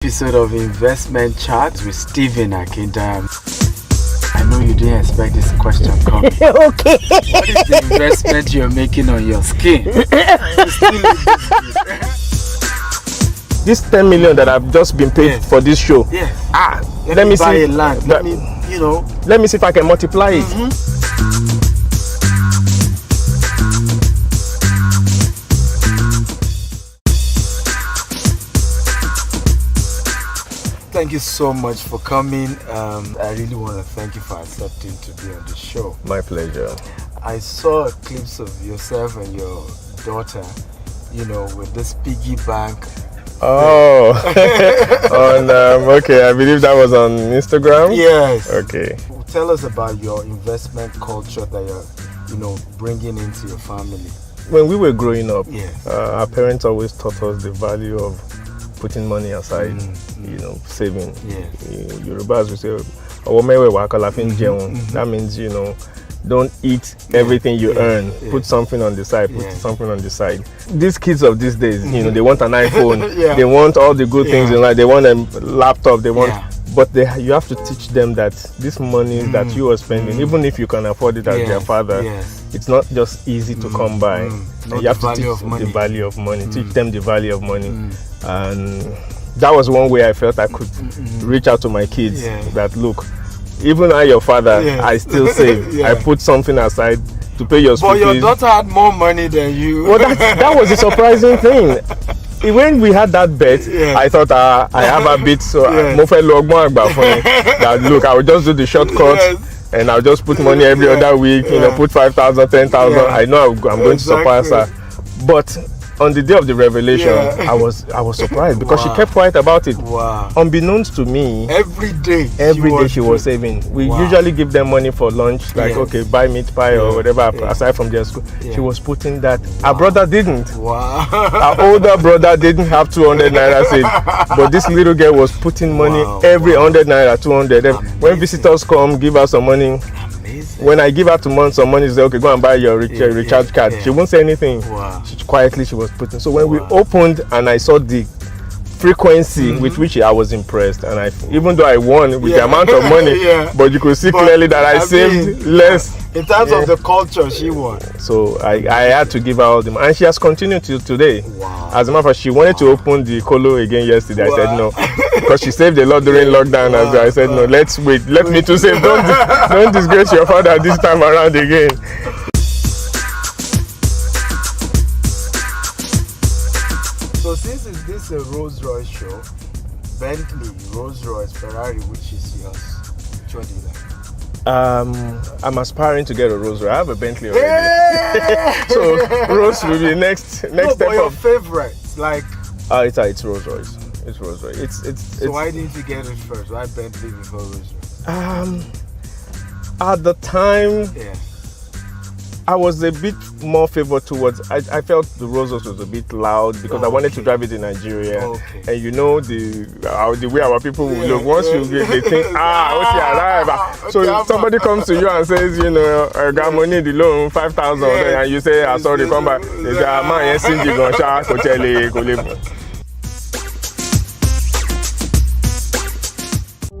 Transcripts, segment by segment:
episode of Investment Chat with Stephen AKINTAYO. I know you didn't expect this question coming. Okay. What is the investment you're making on your skin? This 10 million that I've just been paid for this show. Yes. Let me buy see. a land. Let me see if I can multiply it. Thank you so much for coming. I really want to thank you for accepting to be on the show. My pleasure. I saw clips of yourself and your daughter, with this piggy bank. Oh, okay. I believe that was on Instagram. Yes. Okay. Tell us about your investment culture that you're, bringing into your family. When we were growing up, yes. Our parents always taught us the value of putting money aside, saving. Yes. Yorubas will say, that means, don't eat everything you earn. Yes. Put something on the side. Put something on the side. These kids of these days, they want an iPhone. They want all the good things in life. They want a laptop. They want, but you have to teach them that this money that you are spending, even if you can afford it as their father, it's not just easy to come by. You have to teach the value of money. Teach them the value of money, and that was one way I felt I could reach out to my kids. That look. Even I, your father, I still save. I put something aside to pay your school fees. But your daughter had more money than you. Well, that was the surprising thing. When we had that bet, I thought I have a bit, so that look, I will just do the shortcut and I'll just put money every other week. Put 5,000, 10,000. I know I'm going to surpass her, but on the day of the revelation, I was surprised because she kept quiet about it. Wow. Unbeknownst to me, every day she was saving. We usually give them money for lunch, like okay, buy meat pie or whatever, aside from their school. She was putting that. Our brother didn't. Wow. Our older brother didn't have 200 naira saved, but this little girl was putting money every 100 naira, 200. When visitors come, give her some money. When I give her some money, she say, okay, go and buy your recharge card. She won't say anything. Wow. Quietly, she was putting. So when we opened and I saw the frequency with which I was impressed, and even though I won with the amount of money, but you could see clearly that I saved less. In terms of the culture, she won. So I had to give her all the money, and she has continued till today. Wow. As a matter of fact, she wanted to open the Kolo again yesterday. I said no, because she saved a lot during lockdown. As I said no, let's wait. Let me to save. Don't disgrace your father this time around again. So since this is a Rolls Royce show, Bentley, Rolls Royce, Ferrari, which is yours? Which one do you like? I'm aspiring to get a Rolls Royce. I have a Bentley already. So Rolls will be next step but your up. favorite, like it's Rolls Royce. It's Rolls Royce. So why didn't you get it first? Why Bentley before Rolls Royce? At the time, I was a bit more favored towards. I felt the Rolls Royce was a bit loud because I wanted to drive it in Nigeria, and the way our people will look. Once you get, they think, what's your arrive? So somebody comes to you and says, I got money the loan 5,000, and you say, sorry, come back. They say, man, yes, Cindy, go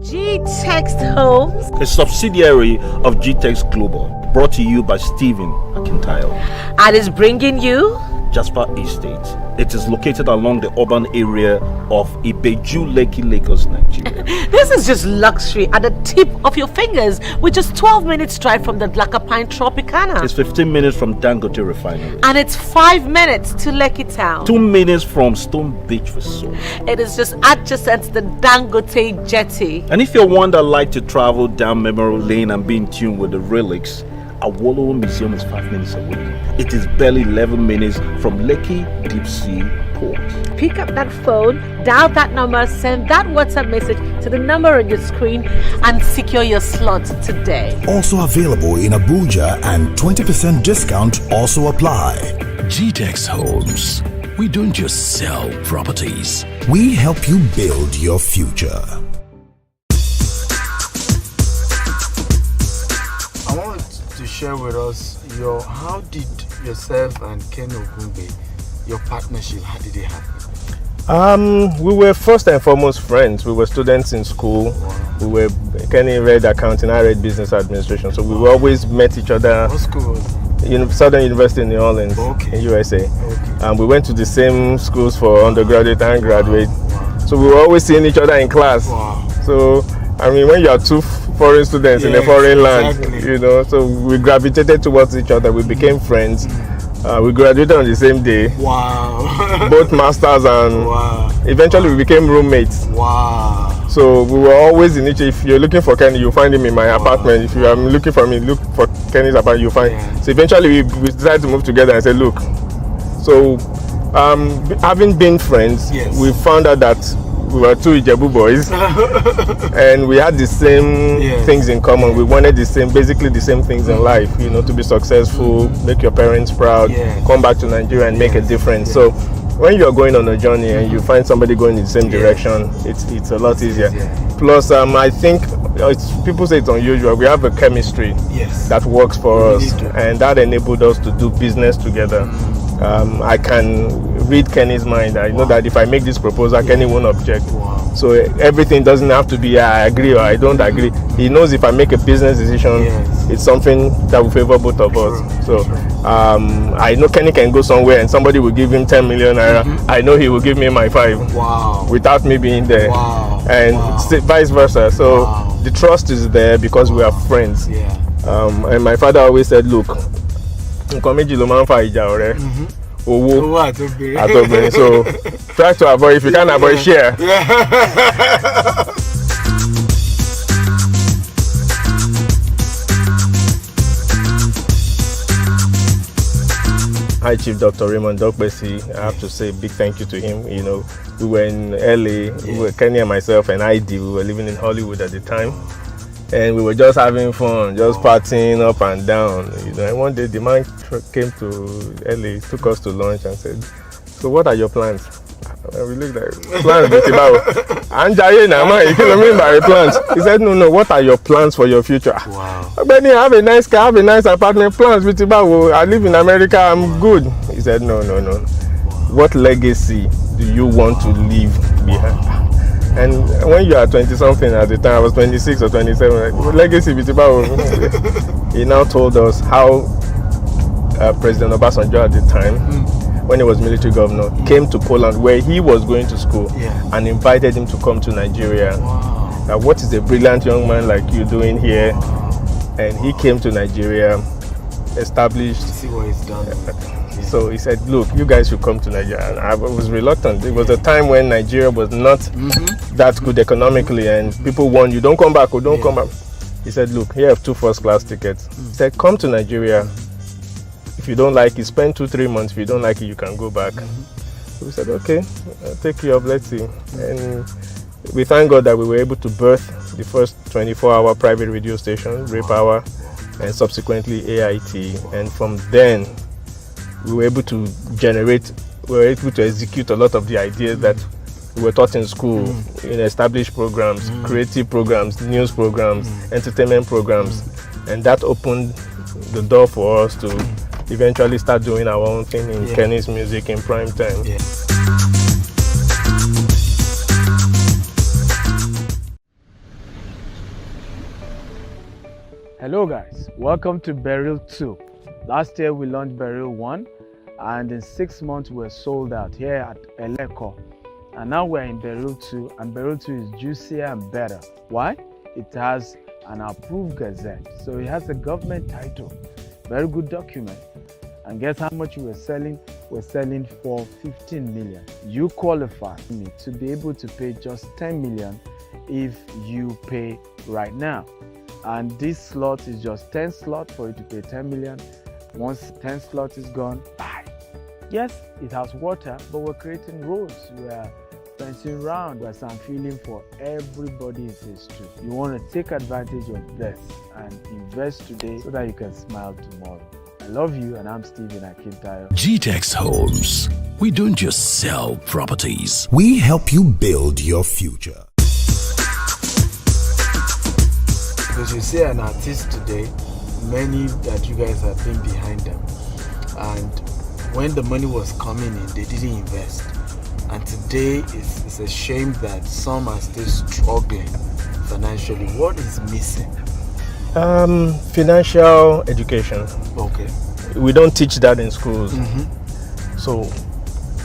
G-Text Homes, a subsidiary of G-Text Global, brought to you by Stephen AKINTAYO, and is bringing you Jasper Estate. It is located along the urban area of Ibeju, Lekki, Lagos, Nigeria. This is just luxury at the tip of your fingers, with just 12 minutes drive from the Lakapine Tropicana. It's 15 minutes from Dangote Refinery. And it's 5 minutes to Lekki Town. 2 minutes from Stone Beach Resort. It is just adjacent to the Dangote Jetty. And if you're one that like to travel down memory lane and be in tune with the relics, Awolowo Museum is 5 minutes away. It is barely 11 minutes from Lekki Deep Sea Port. Pick up that phone, dial that number, send that WhatsApp message to the number on your screen, and secure your slot today. Also available in Abuja, and 20% discount also apply. G-Text Homes. We don't just sell properties. We help you build your future. I want to share with us how did yourself and Ken Ogumbe, your partnership, how did it happen? We were first and foremost friends. We were students in school. Kenny read accounting, I read business administration. So we always met each other. What school was it? Southern University in New Orleans, in USA. And we went to the same schools for undergraduate and graduate. So we were always seeing each other in class. So, I mean, when you are two foreign students in a foreign land, so we gravitated towards each other. We became friends. We graduated on the same day. Both masters, and eventually we became roommates. So we were always in each. If you're looking for Kenny, you'll find him in my apartment. If you are looking for me, look for Kenny's apartment, you'll find. So eventually we decided to move together and say, look. So having been friends, we found out that we were two Ijebu boys, and we had the same things in common. We wanted basically the same things in life, to be successful, make your parents proud, come back to Nigeria and make a difference. So when you're going on a journey and you find somebody going in the same direction, it's a lot easier. Plus, I think people say it's unusual. We have a chemistry that works for us, and that enabled us to do business together. I can read Kenny's mind. I know that if I make this proposal, Kenny won't object. So everything doesn't have to be I agree or I don't agree. He knows if I make a business decision, it's something that will favor both of us. So I know Kenny can go somewhere and somebody will give him 10 million naira. I know he will give me my 5 without me being there. And vice versa. So the trust is there because we are friends. And my father always said, look, so try to avoid, if you can avoid, share. Hi, Chief Dr. Raymond Dokbesi. I have to say a big thank you to him. We were in LA, Kenny and myself and ID, we were living in Hollywood at the time. And we were just having fun, just partying up and down. And one day the man came to LA, took us to lunch and said, so what are your plans? And we looked like, plans, plans. He said, no, what are your plans for your future? Benny, I have a nice car, I have a nice apartment, plans, I live in America, I'm good. He said, no. What legacy do you want to leave behind? And when you are 20-something at the time, I was 26 or 27, legacy. He now told us how President Obasanjo at the time, when he was military governor, came to Poland where he was going to school and invited him to come to Nigeria. What is a brilliant young man like you doing here? And he came to Nigeria, established. See what he's done. So he said, look, you guys should come to Nigeria. And I was reluctant. It was a time when Nigeria was not that good economically, and people warned you, don't come back or don't come back. He said, look, here have 2 first-class tickets. He said, come to Nigeria. If you don't like it, spend 2-3 months. If you don't like it, you can go back. So we said, okay, I'll take you up, let's see. And we thank God that we were able to birth the first 24-hour private radio station, Ray Power, and subsequently AIT. And from then, we were able to execute a lot of the ideas that we were taught in school, in established programs, creative programs, news programs, entertainment programs. And that opened the door for us to eventually start doing our own thing in Kenny's music in prime time. Hello guys, welcome to Burial 2. Last year we launched Burial 1, and in 6 months we're sold out here at Eleko. And now we're in Burial 2, and Burial 2 is juicier and better. Why? It has an approved gazette, so it has a government title. Very good document. And guess how much we're selling? We're selling for 15 million. You qualify me to be able to pay just 10 million if you pay right now. And this slot is just 10 slots for you to pay 10 million. Once 10 slots is gone, bye. Yes, it has water, but we're creating roads. We are fencing around. There's some feeling for everybody in phase 2. You want to take advantage of this and invest today so that you can smile tomorrow. I love you, and I'm Stephen AKINTAYO. GTEX Homes. We don't just sell properties. We help you build your future. Because you see an artist today, many that you guys have been behind them, and when the money was coming in, they didn't invest. and today it's a shame that some are still struggling financially. What is missing? Financial education. Okay. We don't teach that in schools. So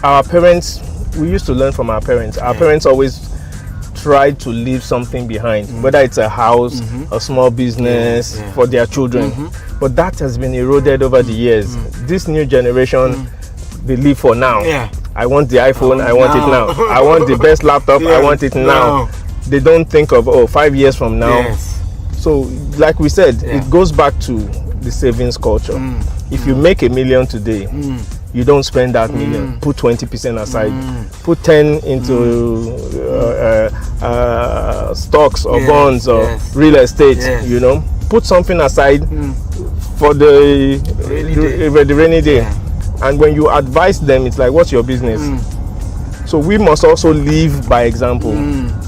our parents, we used to learn from our parents. Our parents always tried to leave something behind, whether it's a house, a small business for their children. But that has been eroded over the years. This new generation, they live for now. I want the iPhone, I want it now. I want the best laptop, I want it now. They don't think of 5 years from now. So like we said, it goes back to the savings culture. If you make $1 million today, you don't spend that million. Put 20% aside. Put 10 into stocks or bonds or real estate. You know, put something aside for the rainy day. And when you advise them, it's like, what's your business? So we must also live by example.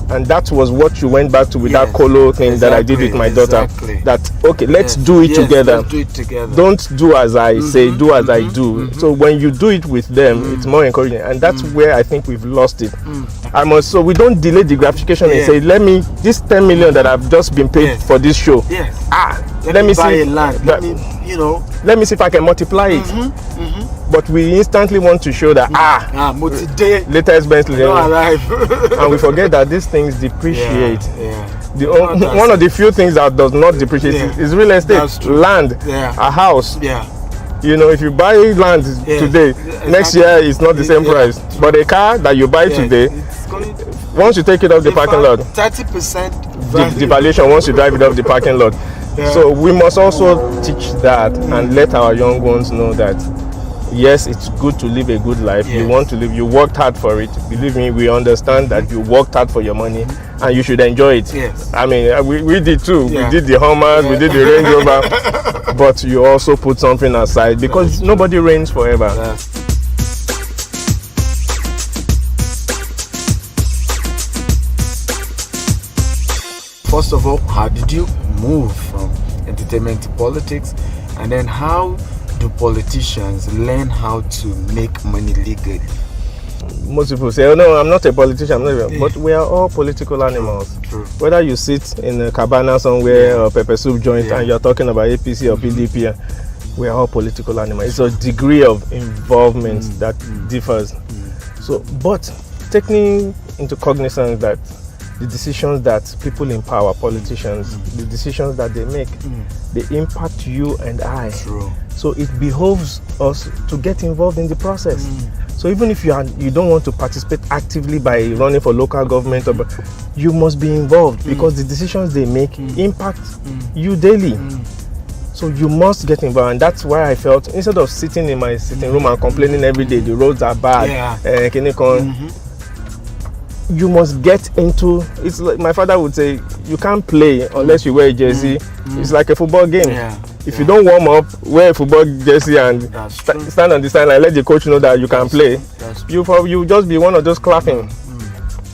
And that was what you went back to with that colo thing that I did with my daughter. That, okay, let's do it together. Let's do it together. Don't do as I say, do as I do. So when you do it with them, it's more encouraging. And that's where I think we've lost it. So we don't delay the gratification and say, this 10 million that I've just been paid for this show. Let me buy see. a land. Let me see if I can multiply it. But we instantly want to show that latest Bentley, and we forget that these things depreciate. One of the few things that does not depreciate is real estate, land, a house. You know, if you buy land today, next year it's not the same price. But a car that you buy today, once you take it off the parking lot, 30% the valuation once you drive it off the parking lot. So we must also teach that and let our young ones know that yes, it's good to live a good life. You want to live, you worked hard for it. Believe me, we understand that you worked hard for your money and you should enjoy it. I mean, we did too. We did the Hummers, we did the Range Rover, but you also put something aside because nobody reigns forever. First of all, how did you move from entertainment to politics? And then how do politicians learn how to make money legally? Most people say, oh no, I'm not a politician, but we are all political animals. True. Whether you sit in a cabana somewhere or pepper soup joint and you're talking about APC or PDP, we are all political animals. It's a degree of involvement that differs. So, but taking into cognizance that the decisions that people in power, politicians, the decisions that they make, they impact you and I. True. So it behoves us to get involved in the process. So even if you don't want to participate actively by running for local government, you must be involved because the decisions they make impact you daily. So you must get involved, and that's why I felt instead of sitting in my sitting room and complaining every day, the roads are bad, you must get into. It's like my father would say, you can't play unless you wear a jersey. It's like a football game. If you don't warm up, wear a football jersey and stand on the sideline, let the coach know that you can play, you just be one of those clapping.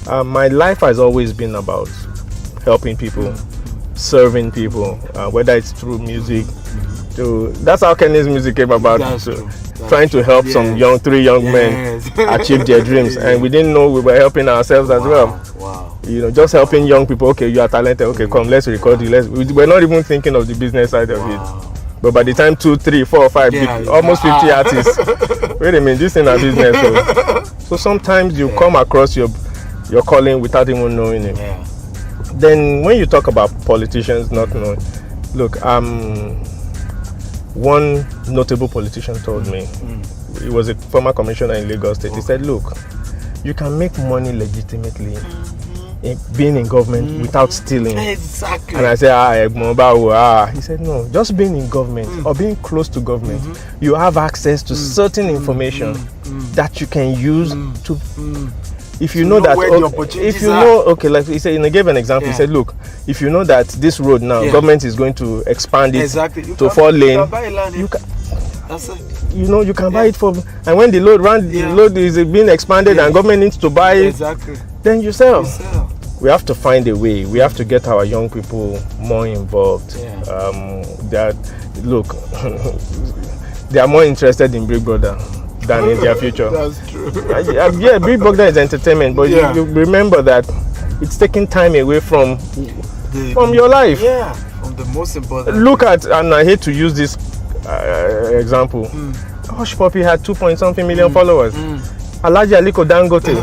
My life has always been about helping people, serving people, whether it's through music. That's how Kenny's music came about. Trying to help some three young men achieve their dreams, and we didn't know we were helping ourselves as well. You know, just helping young people. Okay, you are talented. Okay, come, let's record you. We're not even thinking of the business side of it. But by the time 2, 3, 4, 5, almost 50 artists. Wait a minute, this is a business. So sometimes you come across your calling without even knowing it. Then when you talk about politicians not knowing, look, one notable politician told me, he was a former commissioner in Lagos State. He said, look, you can make money legitimately being in government without stealing. Exactly. And I said, he said, no, just being in government or being close to government, you have access to certain information that you can use to if you know that, if you know, okay, like he said, he gave an example. He said, look, if you know that this road now, government is going to expand it to 4 lane, you can, you know, you can buy it for, and when the load is being expanded and government needs to buy it, then you sell. We have to find a way. We have to get our young people more involved. That look, they are more interested in Big Brother than in their future. That's true. Yeah, Big Brother is entertainment, but you remember that it's taking time away from your life. Yeah, from the most important. Look at, and I hate to use this example. Hush Puppy had 2-point-something million followers. Alhaji Aliko Dangote,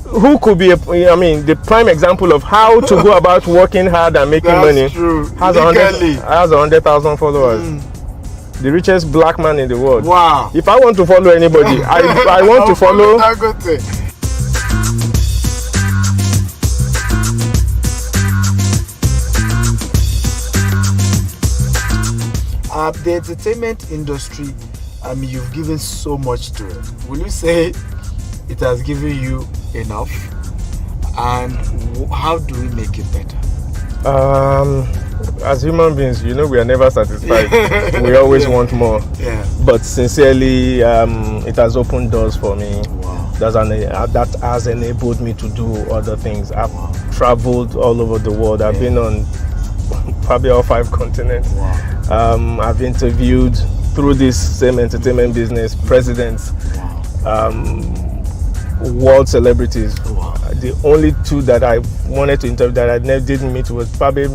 who could be, the prime example of how to go about working hard and making money, true. has 100,000 followers. The richest black man in the world. Wow. If I want to follow anybody, I want to follow Dangote. The entertainment industry, you've given so much to it. Will you say it has given you enough? And how do we make it better? As human beings, we are never satisfied. We always want more. Yeah. But sincerely, it has opened doors for me. Wow. That has enabled me to do other things. I've traveled all over the world. I've been on probably all 5 continents. Wow. I've interviewed, through this same entertainment business, presidents, world celebrities. Wow. The only 2 that I wanted to interview that I never didn't meet was probably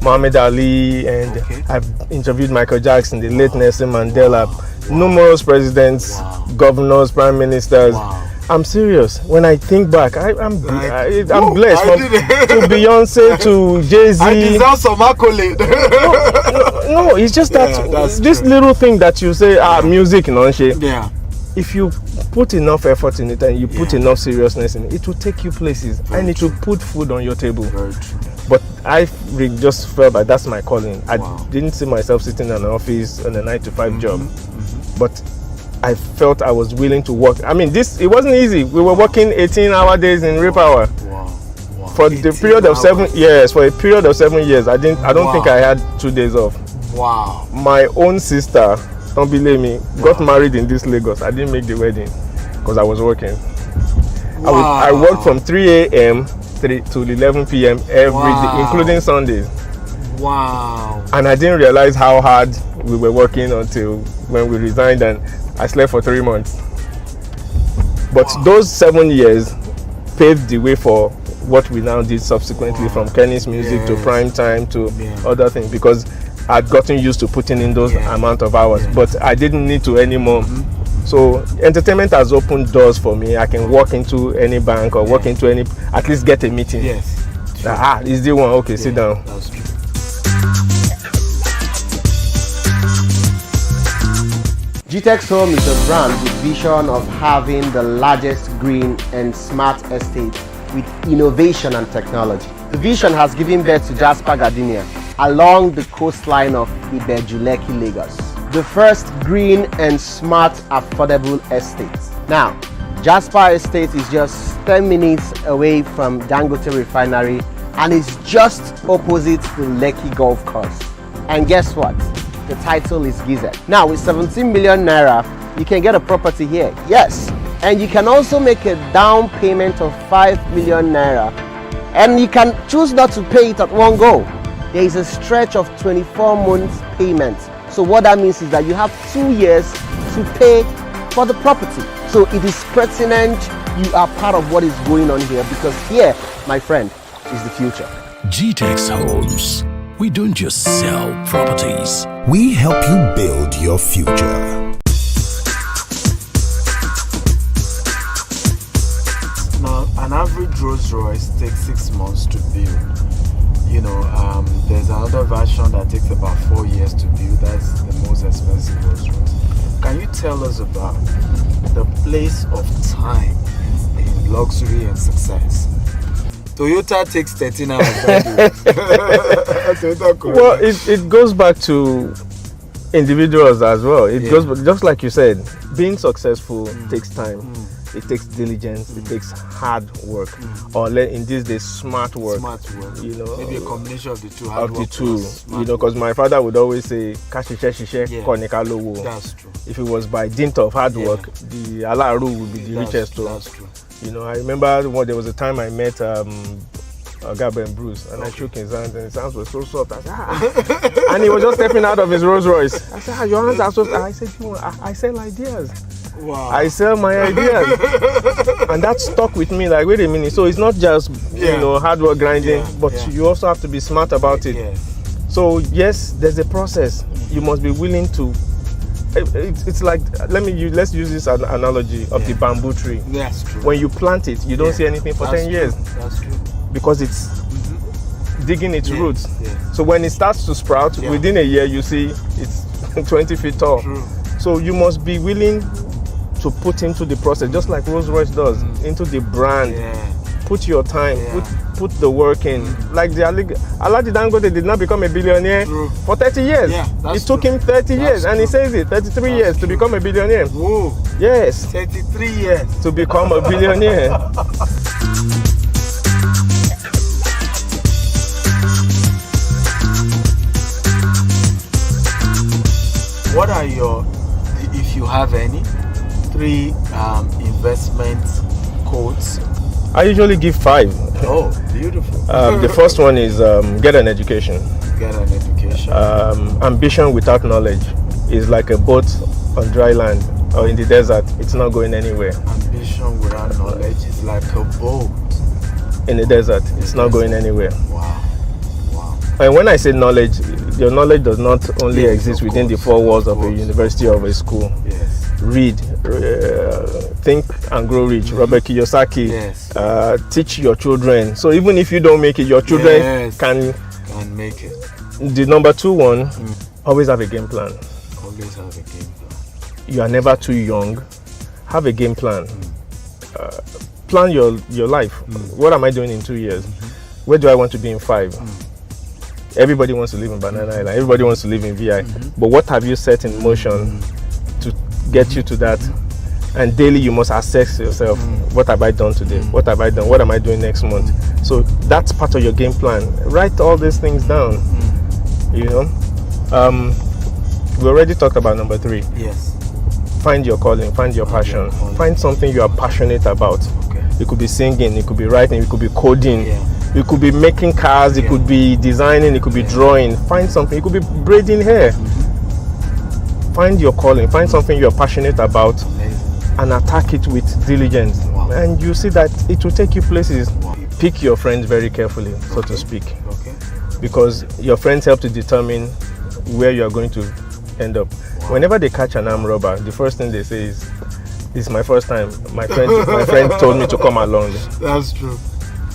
Muhammad Ali, and I've interviewed Michael Jackson, the late Nelson Mandela, numerous presidents, governors, prime ministers. I'm serious. When I think back, I'm blessed. To Beyonce, to Jay-Z. I deserve some accolade. No, it's just that this little thing that you say, music, Yeah. If you put enough effort in it and you put enough seriousness in it, it will take you places. Very and it will put food on your table. Very true. But I just felt like that's my calling. I didn't see myself sitting in an office on a 9-to-5 job. But I felt I was willing to work. It wasn't easy. We were working 18-hour days in Rape Hour. For the period of 7 years. For a period of 7 years, I don't think I had 2 days off. Wow. My own sister, don't believe me, got married in this Lagos. I didn't make the wedding because I was working. I worked from 3 a.m. to 11 p.m. every day, including Sundays. Wow. And I didn't realize how hard we were working until when we resigned, and I slept for 3 months. But those 7 years paved the way for what we now did subsequently, from Kenny's Music to Prime Time to other things, because I'd gotten used to putting in those amount of hours, but I didn't need to anymore. So entertainment has opened doors for me. I can walk into any bank or walk into any, at least get a meeting. Yes. Is the one? Okay, sit down. That's true. GTEX Home is a brand with vision of having the largest green and smart estate with innovation and technology. The vision has given birth to Jasper Gardenia along the coastline of Ibejuleki, Lagos. The first green and smart affordable estate. Now, Jasper Estate is just 10 minutes away from Dangote Refinery and is just opposite the Lekki Golf Course. And guess what? The title is Gizet. Now, with 17 million naira, you can get a property here. Yes. And you can also make a down payment of 5 million naira. And you can choose not to pay it at one go. There is a stretch of 24 months payment. So what that means is that you have 2 years to pay for the property. So it is pertinent you are part of what is going on here, because here, my friend, is the future. GTEX Homes. We don't just sell properties. We help you build your future. Now, an average Rolls Royce takes 6 months to build. There's another version that takes about 4 years to build. That's the most expensive Rolls Royce. Can you tell us about the place of time in luxury and success? Toyota takes 13 hours. Well, it goes back to individuals as well. It goes, just like you said, being successful takes time. It takes diligence. It takes hard work, or in these days, smart work. Maybe a combination of the two. Because my father would always say, "That's true. If it was by dint of hard work, the Alaru would be the richest. That's true. I remember there was a time I met Gabba and Bruce, and I shook his hand, and his hands were so soft. I said, and he was just stepping out of his Rolls Royce. I said, your hands are so soft. I said, I sell ideas. Wow. I sell my ideas. And that stuck with me, like, wait a minute. So it's not just, hard work grinding, but you also have to be smart about it. Yes. So yes, there's a process. You must be willing to. It's like, let's use this analogy of the bamboo tree. That's true. When you plant it, you don't see anything for 10 years. That's true. Because it's digging its roots. Yes. So when it starts to sprout, within a year you see it's 20 feet tall. True. So you must be willing to put into the process, just like Rolls-Royce does, into the brand. Yeah. Put your time, put the work in. Like the Alhaji Dangote did not become a billionaire for 30 years. Yeah, it took him 30 years, and he says it, 33 years to become a billionaire. Whoa. Yes. 33 years. To become a billionaire. What are your, if you have any, 3 investment quotes? I usually give 5. Oh, beautiful. The first one is get an education. Get an education. Ambition without knowledge is like a boat on dry land or in the desert. It's not going anywhere. Ambition without knowledge is like a boat in the desert. It's not going anywhere. Wow. And when I say knowledge, your knowledge does not only exist within the 4 walls of a university or of a school. Yes. Read, think and grow rich. Robert Kiyosaki. Yes. Teach your children. So even if you don't make it, your children can make it. The number 2 one, always have a game plan. Always have a game plan. You are never too young. Have a game plan. Plan your life. What am I doing in 2 years? Where do I want to be in 5? Everybody wants to live in Banana Island. Everybody wants to live in VI. But what have you set in motion to get you to that? And daily you must assess yourself. What have I done today? What have I done? What am I doing next month? So that's part of your game plan. Write all these things down. We already talked about number 3. Yes. Find your calling, find your passion. Find something you are passionate about. Okay. It could be singing, it could be writing, it could be coding. It could be making cars, it could be designing, it could be drawing. Find something, it could be braiding hair. Find your calling, find something you're passionate about. And attack it with diligence. And you see that it will take you places. Pick your friends very carefully, so to speak. Because your friends help to determine where you are going to end up. Whenever they catch an armed robber, the first thing they say is, "This is my first time. My friend told me to come along." That's true.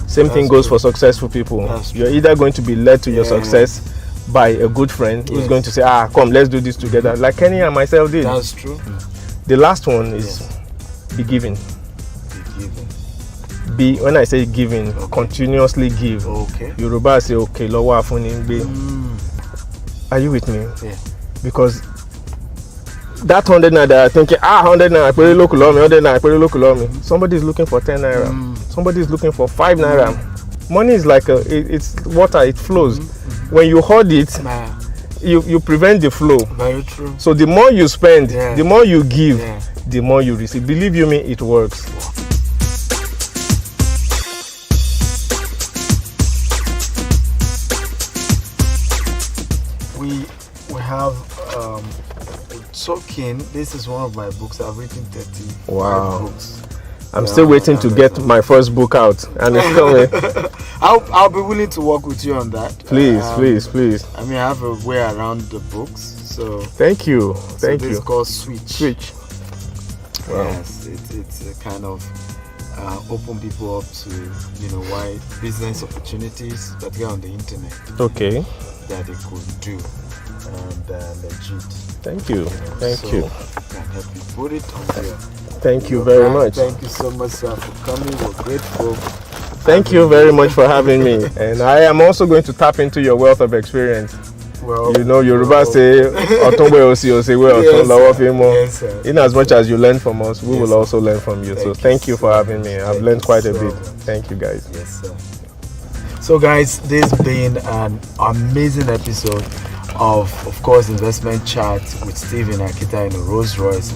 Same thing goes for successful people. You're either going to be led to your success by a good friend who's going to say, come, let's do this together, like Kenny and myself did. That's true. The last one is be giving. When I say giving, continuously give. Yoruba say, okay, lowa afuningbe. Are you with me? Yeah. Because that 100 naira, thinking, 100 naira, 100 naira, somebody is looking for 10 naira. Somebody is looking for 5 naira. Money is like it's water, it flows. When you hold it, you prevent the flow. Very true. So the more you spend, the more you give, the more you receive. Believe you me, it works. We have Token. This is one of my books. I've written 30 books. I'm still waiting to get my first book out, and it's coming. I'll be willing to work with you on that. Please. I mean, I have a way around the books, so. Thank you. It's called Switch. Wow. Yes, it's a kind of open people up to why business opportunities that get on the internet. Okay. That they could do, and legit. Thank you. Thank you. Can help you put it on there. Thank you very much. Thank you so much, sir, for coming. We're grateful. Thank you very much for having me. And I am also going to tap into your wealth of experience. Well, Yoruba say, in as much as you learn from us, we will also learn from you. So thank you for having me. I've learned quite a bit. Thank you, guys. Yes, sir. So, guys, this has been an amazing episode of course, Investment Chat with Stephen AKINTAYO in a Rolls Royce.